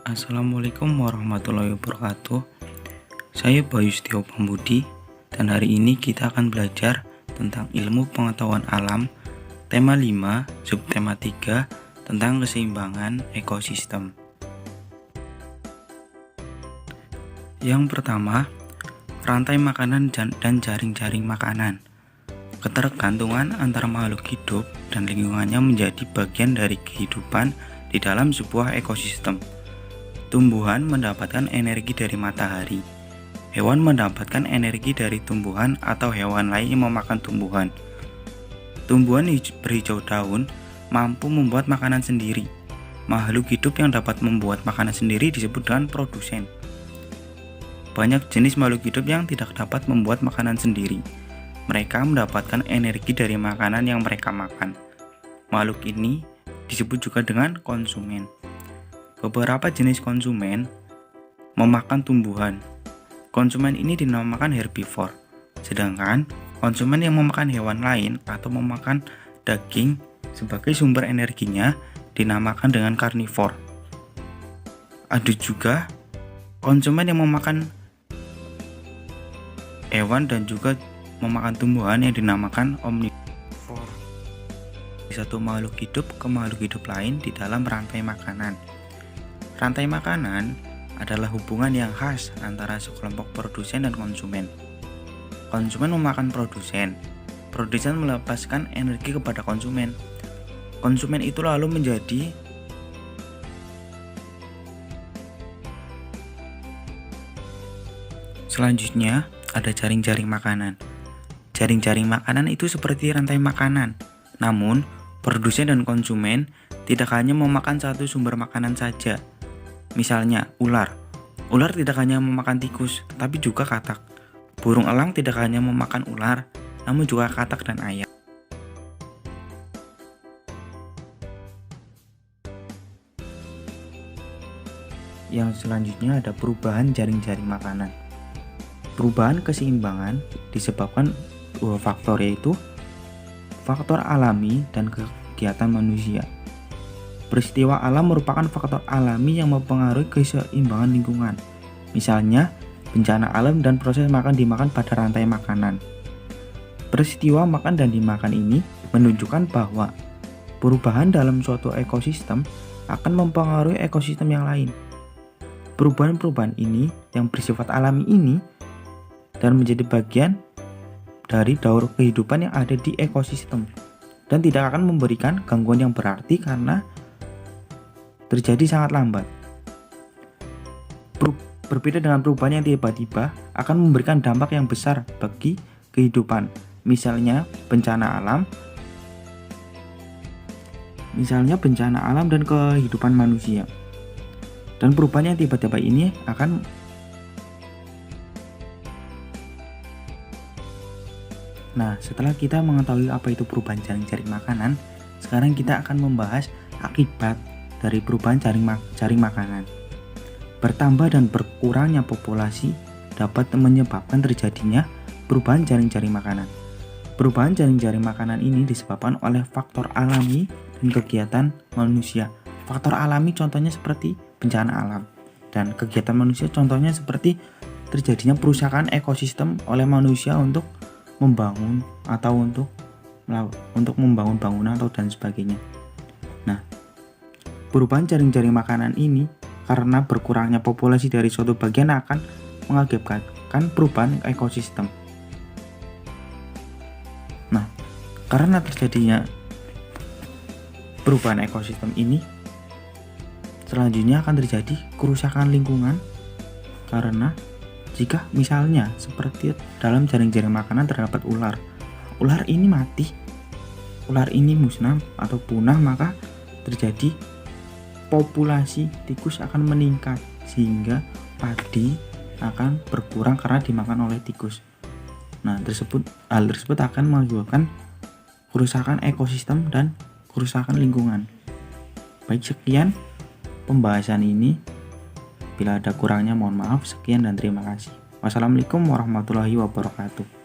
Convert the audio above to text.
Assalamualaikum warahmatullahi wabarakatuh. Saya Bayu Setio Pambudi dan hari ini kita akan belajar tentang ilmu pengetahuan alam, tema 5, subtema 3 tentang keseimbangan ekosistem. Yang pertama, rantai makanan dan jaring-jaring makanan. Ketergantungan antara makhluk hidup dan lingkungannya menjadi bagian dari kehidupan di dalam sebuah ekosistem. Tumbuhan mendapatkan energi dari matahari. Hewan mendapatkan energi dari tumbuhan atau hewan lain yang memakan tumbuhan. Tumbuhan berhijau daun mampu membuat makanan sendiri. Makhluk hidup yang dapat membuat makanan sendiri disebut dengan produsen. Banyak jenis makhluk hidup yang tidak dapat membuat makanan sendiri. Mereka mendapatkan energi dari makanan yang mereka makan. Makhluk ini disebut juga dengan konsumen. Beberapa jenis konsumen memakan tumbuhan. Konsumen ini dinamakan herbivore. Sedangkan konsumen yang memakan hewan lain atau memakan daging sebagai sumber energinya dinamakan dengan karnivor. Ada juga konsumen yang memakan hewan dan juga memakan tumbuhan yang dinamakan omnivor. Satu makhluk hidup ke makhluk hidup lain di dalam rantai makanan. Rantai makanan adalah hubungan yang khas antara sekelompok produsen dan konsumen. Konsumen memakan produsen. Produsen melepaskan energi kepada konsumen. Konsumen itu lalu menjadi selanjutnya ada jaring-jaring makanan. Jaring-jaring makanan itu seperti rantai makanan. Namun, produsen dan konsumen tidak hanya memakan satu sumber makanan saja. Misalnya, ular. Ular tidak hanya memakan tikus, tetapi juga katak. Burung elang tidak hanya memakan ular, namun juga katak dan ayam. Yang selanjutnya ada perubahan jaring-jaring makanan. Perubahan keseimbangan disebabkan dua faktor, yaitu faktor alami dan kegiatan manusia. Peristiwa alam merupakan faktor alami yang mempengaruhi keseimbangan lingkungan. Misalnya, bencana alam dan proses makan-dimakan pada rantai makanan. Peristiwa makan dan dimakan ini menunjukkan bahwa perubahan dalam suatu ekosistem akan mempengaruhi ekosistem yang lain. Perubahan-perubahan ini yang bersifat alami ini dan menjadi bagian dari daur kehidupan yang ada di ekosistem dan tidak akan memberikan gangguan yang berarti karena terjadi sangat lambat. Berbeda dengan perubahan yang tiba-tiba akan memberikan dampak yang besar bagi kehidupan. Misalnya bencana alam dan kehidupan manusia. Dan perubahan yang tiba-tiba ini akan setelah kita mengetahui apa itu perubahan jaring-jaring makanan, sekarang kita akan membahas akibat dari perubahan jaring makanan. Bertambah dan berkurangnya populasi dapat menyebabkan terjadinya perubahan jaring-jaring makanan. Perubahan jaring-jaring makanan ini disebabkan oleh faktor alami dan kegiatan manusia. Faktor alami contohnya seperti bencana alam, dan kegiatan manusia contohnya seperti terjadinya perusakan ekosistem oleh manusia untuk membangun atau untuk membangun bangunan atau dan sebagainya. Perubahan jaring-jaring makanan ini karena berkurangnya populasi dari suatu bagian akan mengakibatkan perubahan ekosistem. Karena terjadinya perubahan ekosistem ini, selanjutnya akan terjadi kerusakan lingkungan karena jika misalnya seperti dalam jaring-jaring makanan terdapat ular ini mati, ular ini musnah atau punah, maka terjadi populasi tikus akan meningkat sehingga padi akan berkurang karena dimakan oleh tikus. Hal tersebut akan mengakibatkan kerusakan ekosistem dan kerusakan lingkungan. Baik, sekian pembahasan ini. Bila ada kurangnya mohon maaf. Sekian dan terima kasih. Wassalamualaikum warahmatullahi wabarakatuh.